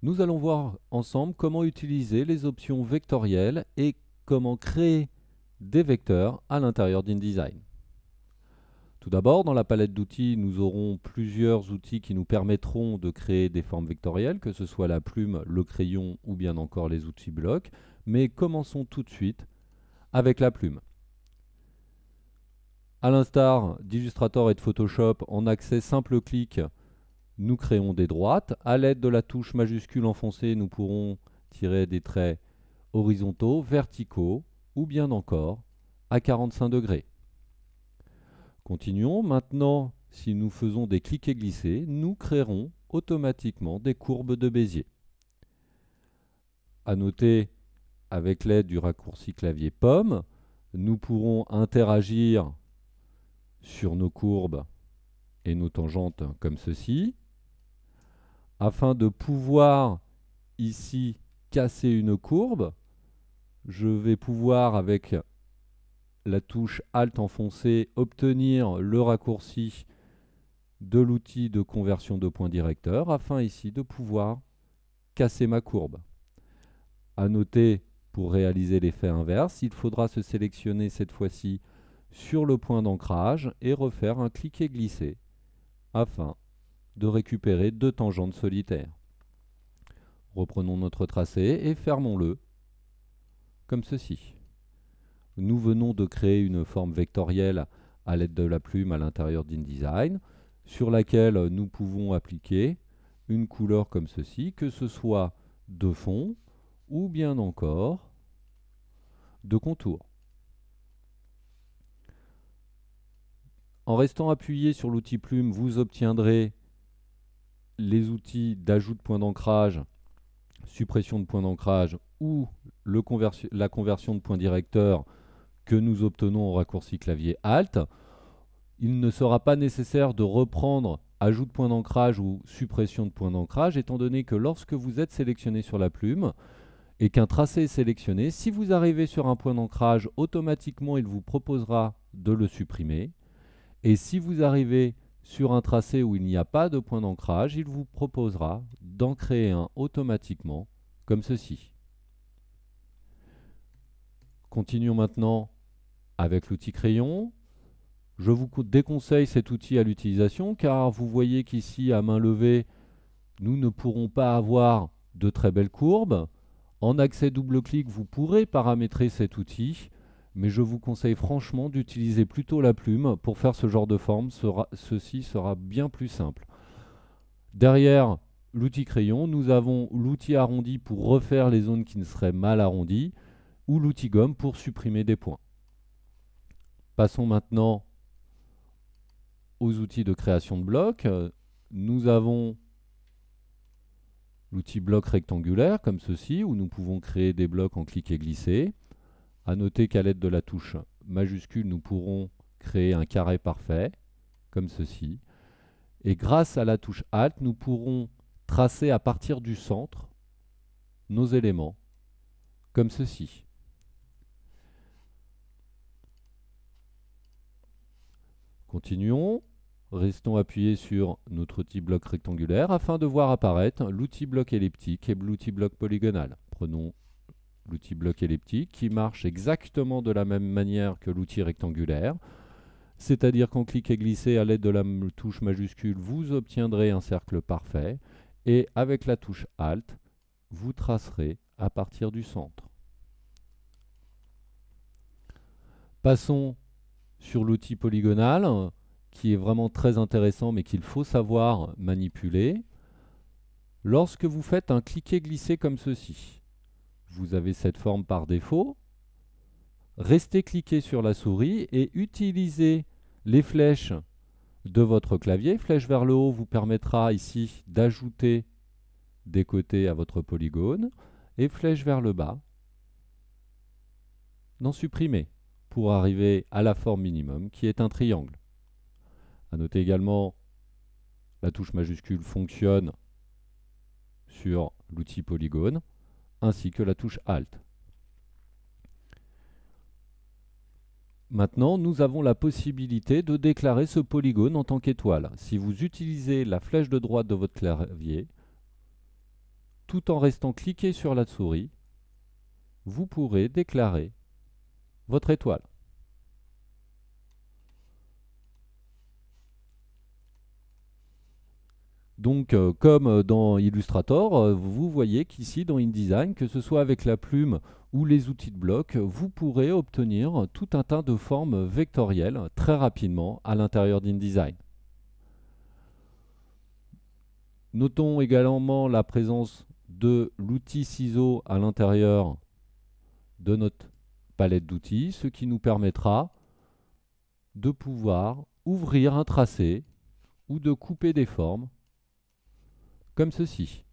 Nous allons voir ensemble comment utiliser les options vectorielles et comment créer des vecteurs à l'intérieur d'InDesign. Tout d'abord, dans la palette d'outils, nous aurons plusieurs outils qui nous permettront de créer des formes vectorielles, que ce soit la plume, le crayon ou bien encore les outils blocs. Mais commençons tout de suite avec la plume. À l'instar d'Illustrator et de Photoshop, en accès simple clic, nous créons des droites. À l'aide de la touche majuscule enfoncée, nous pourrons tirer des traits horizontaux, verticaux ou bien encore à 45 degrés. Continuons. Maintenant, si nous faisons des cliquets glissés, nous créerons automatiquement des courbes de Bézier. À noter, avec l'aide du raccourci clavier pomme, nous pourrons interagir sur nos courbes et nos tangentes comme ceci. Afin de pouvoir ici casser une courbe, je vais pouvoir avec la touche Alt enfoncée obtenir le raccourci de l'outil de conversion de point directeur afin ici de pouvoir casser ma courbe. À noter, pour réaliser l'effet inverse, il faudra se sélectionner cette fois-ci sur le point d'ancrage et refaire un cliquet glissé afin de récupérer deux tangentes solitaires. Reprenons notre tracé et fermons-le comme ceci. Nous venons de créer une forme vectorielle à l'aide de la plume à l'intérieur d'InDesign sur laquelle nous pouvons appliquer une couleur comme ceci, que ce soit de fond ou bien encore de contour. En restant appuyé sur l'outil plume, vous obtiendrez les outils d'ajout de point d'ancrage, suppression de point d'ancrage ou la conversion de point directeur que nous obtenons au raccourci clavier Alt. Il ne sera pas nécessaire de reprendre ajout de point d'ancrage ou suppression de point d'ancrage, étant donné que lorsque vous êtes sélectionné sur la plume et qu'un tracé est sélectionné, si vous arrivez sur un point d'ancrage, automatiquement il vous proposera de le supprimer. Et si vous arrivez sur un tracé où il n'y a pas de point d'ancrage, il vous proposera d'en créer un automatiquement, comme ceci. Continuons maintenant avec l'outil crayon. Je vous déconseille cet outil à l'utilisation car vous voyez qu'ici, à main levée, nous ne pourrons pas avoir de très belles courbes. En accès double-clic, vous pourrez paramétrer cet outil, mais je vous conseille franchement d'utiliser plutôt la plume pour faire ce genre de forme. Ceci sera bien plus simple. Derrière l'outil crayon, nous avons l'outil arrondi pour refaire les zones qui ne seraient mal arrondies ou l'outil gomme pour supprimer des points. Passons maintenant aux outils de création de blocs. Nous avons l'outil bloc rectangulaire comme ceci, où nous pouvons créer des blocs en cliquet glissé. À noter qu'à l'aide de la touche majuscule, nous pourrons créer un carré parfait, comme ceci. Et grâce à la touche Alt, nous pourrons tracer à partir du centre nos éléments, comme ceci. Continuons. Restons appuyés sur notre outil bloc rectangulaire afin de voir apparaître l'outil bloc elliptique et l'outil bloc polygonal. Prenons l'outil bloc elliptique qui marche exactement de la même manière que l'outil rectangulaire. C'est-à-dire qu'en cliquet glissé à l'aide de la touche majuscule, vous obtiendrez un cercle parfait et avec la touche Alt, vous tracerez à partir du centre. Passons sur l'outil polygonal qui est vraiment très intéressant mais qu'il faut savoir manipuler. Lorsque vous faites un cliquet glissé comme ceci, vous avez cette forme par défaut. Restez cliqué sur la souris et utilisez les flèches de votre clavier. Flèche vers le haut vous permettra ici d'ajouter des côtés à votre polygone et flèche vers le bas d'en supprimer pour arriver à la forme minimum qui est un triangle. À noter également, la touche majuscule fonctionne sur l'outil polygone ainsi que la touche Alt. Maintenant, nous avons la possibilité de déclarer ce polygone en tant qu'étoile. Si vous utilisez la flèche de droite de votre clavier, tout en restant cliqué sur la souris, vous pourrez déclarer votre étoile. Donc, comme dans Illustrator, vous voyez qu'ici dans InDesign, que ce soit avec la plume ou les outils de bloc, vous pourrez obtenir tout un tas de formes vectorielles très rapidement à l'intérieur d'InDesign. Notons également la présence de l'outil ciseau à l'intérieur de notre palette d'outils, ce qui nous permettra de pouvoir ouvrir un tracé ou de couper des formes comme ceci.